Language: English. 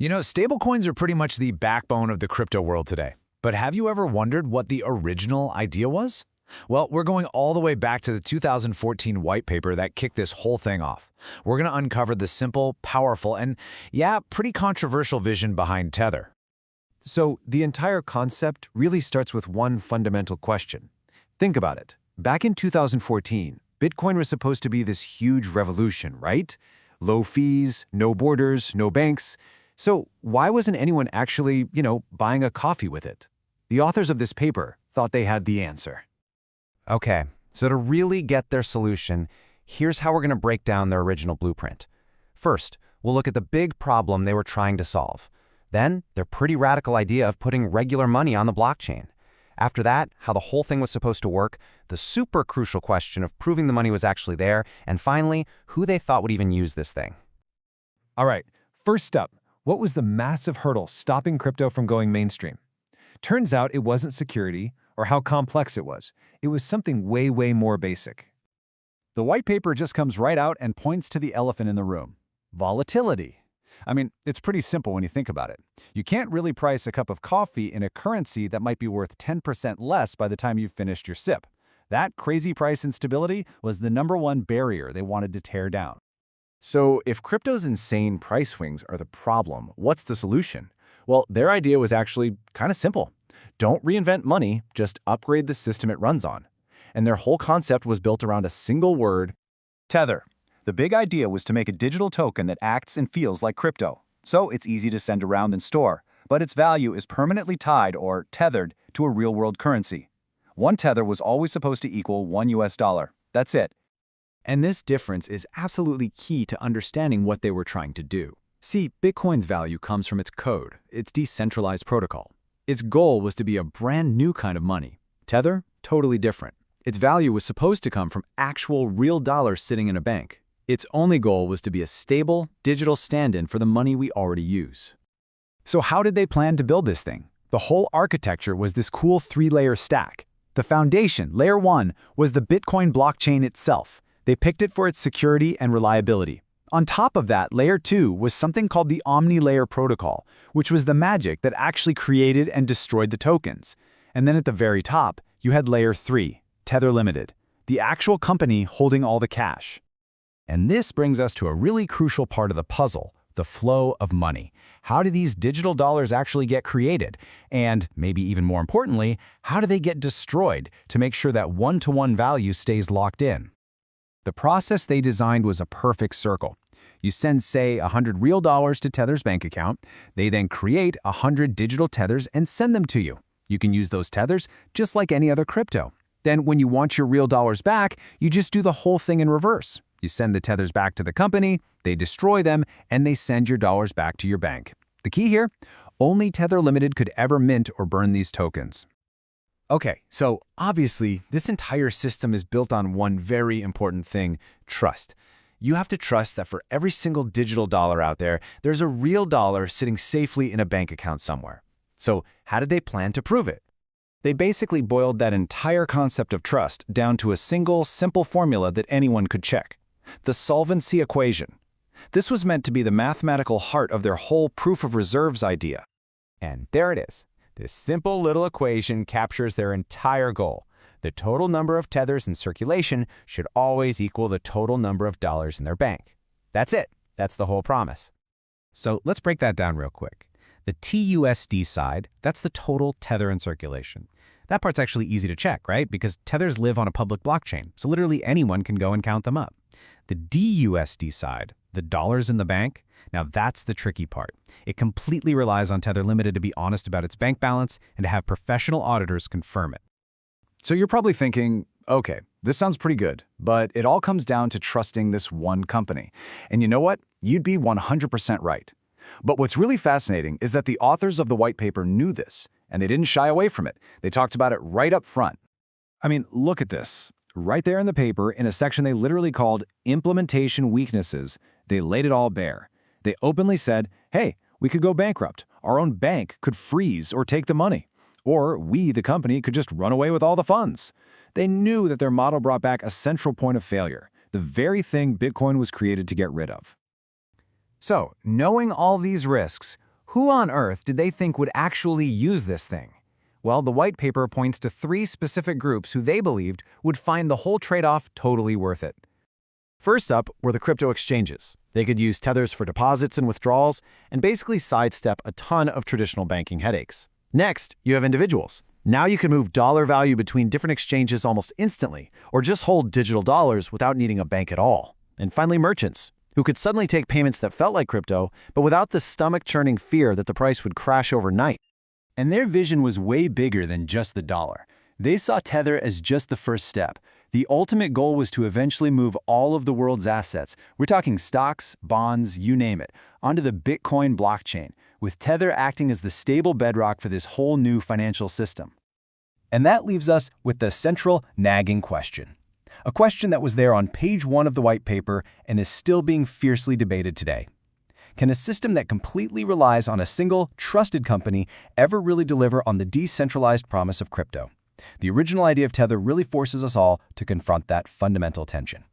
Stablecoins are pretty much the backbone of the crypto world today. But have you ever wondered what the original idea was? Well, we're going all the way back to the 2014 white paper that kicked this whole thing off. We're going to uncover the simple, powerful, and pretty controversial vision behind Tether. So the entire concept really starts with one fundamental question. Think about it. Back in 2014, Bitcoin was supposed to be this huge revolution, right? Low fees, no borders, no banks. So why wasn't anyone actually, buying a coffee with it? The authors of this paper thought they had the answer. Okay, so to really get their solution, here's how we're going to break down their original blueprint. First, we'll look at the big problem they were trying to solve. Then, their pretty radical idea of putting regular money on the blockchain. After that, how the whole thing was supposed to work, the super crucial question of proving the money was actually there, and finally, who they thought would even use this thing. All right, first up, what was the massive hurdle stopping crypto from going mainstream? Turns out it wasn't security or how complex it was. It was something way, way more basic. The white paper just comes right out and points to the elephant in the room. Volatility. It's pretty simple when you think about it. You can't really price a cup of coffee in a currency that might be worth 10% less by the time you've finished your sip. That crazy price instability was the #1 barrier they wanted to tear down. So if crypto's insane price swings are the problem, what's the solution? Well, their idea was actually kind of simple. Don't reinvent money, just upgrade the system it runs on. And their whole concept was built around a single word: Tether. The big idea was to make a digital token that acts and feels like crypto. So it's easy to send around and store, but its value is permanently tied or tethered to a real-world currency. One tether was always supposed to equal $1. That's it. And this difference is absolutely key to understanding what they were trying to do. See, Bitcoin's value comes from its code, its decentralized protocol. Its goal was to be a brand new kind of money. Tether, totally different. Its value was supposed to come from actual real dollars sitting in a bank. Its only goal was to be a stable, digital stand-in for the money we already use. So how did they plan to build this thing? The whole architecture was this cool 3-layer stack. The foundation, layer 1, was the Bitcoin blockchain itself. They picked it for its security and reliability. On top of that, layer 2 was something called the omni-layer protocol, which was the magic that actually created and destroyed the tokens. And then at the very top, you had layer 3, Tether Limited, the actual company holding all the cash. And this brings us to a really crucial part of the puzzle, the flow of money. How do these digital dollars actually get created? And maybe even more importantly, how do they get destroyed to make sure that one-to-one value stays locked in? The process they designed was a perfect circle. You send, say, 100 real dollars to Tether's bank account. They then create 100 digital tethers and send them to you. You can use those tethers just like any other crypto. Then when you want your real dollars back, you just do the whole thing in reverse. You send the tethers back to the company, they destroy them, and they send your dollars back to your bank. The key here? Only Tether Limited could ever mint or burn these tokens. Okay, so obviously, this entire system is built on one very important thing: trust. You have to trust that for every single digital dollar out there, there's a real dollar sitting safely in a bank account somewhere. So how did they plan to prove it? They basically boiled that entire concept of trust down to a single, simple formula that anyone could check: the solvency equation. This was meant to be the mathematical heart of their whole proof of reserves idea. And there it is. This simple little equation captures their entire goal. The total number of tethers in circulation should always equal the total number of dollars in their bank. That's it. That's the whole promise. So let's break that down real quick. The TUSD side, that's the total tether in circulation. That part's actually easy to check, right? Because tethers live on a public blockchain, so literally anyone can go and count them up. The DUSD side, the dollars in the bank, now that's the tricky part. It completely relies on Tether Limited to be honest about its bank balance and to have professional auditors confirm it. So you're probably thinking, okay, this sounds pretty good, but it all comes down to trusting this one company. And you know what? You'd be 100% right. But what's really fascinating is that the authors of the white paper knew this, and they didn't shy away from it. They talked about it right up front. Look at this. Right there in the paper, in a section they literally called Implementation Weaknesses, they laid it all bare. They openly said, hey, we could go bankrupt. Our own bank could freeze or take the money. Or we, the company, could just run away with all the funds. They knew that their model brought back a central point of failure, the very thing Bitcoin was created to get rid of. So, knowing all these risks, who on earth did they think would actually use this thing? Well, the white paper points to 3 specific groups who they believed would find the whole trade-off totally worth it. First up were the crypto exchanges. They could use tethers for deposits and withdrawals and basically sidestep a ton of traditional banking headaches. Next, you have individuals. Now you can move dollar value between different exchanges almost instantly, or just hold digital dollars without needing a bank at all. And finally, merchants, who could suddenly take payments that felt like crypto, but without the stomach-churning fear that the price would crash overnight. And their vision was way bigger than just the dollar. They saw Tether as just the first step. The ultimate goal was to eventually move all of the world's assets, we're talking stocks, bonds, you name it, onto the Bitcoin blockchain, with Tether acting as the stable bedrock for this whole new financial system. And that leaves us with the central nagging question. A question that was there on page 1 of the white paper and is still being fiercely debated today. Can a system that completely relies on a single, trusted company ever really deliver on the decentralized promise of crypto? The original idea of Tether really forces us all to confront that fundamental tension.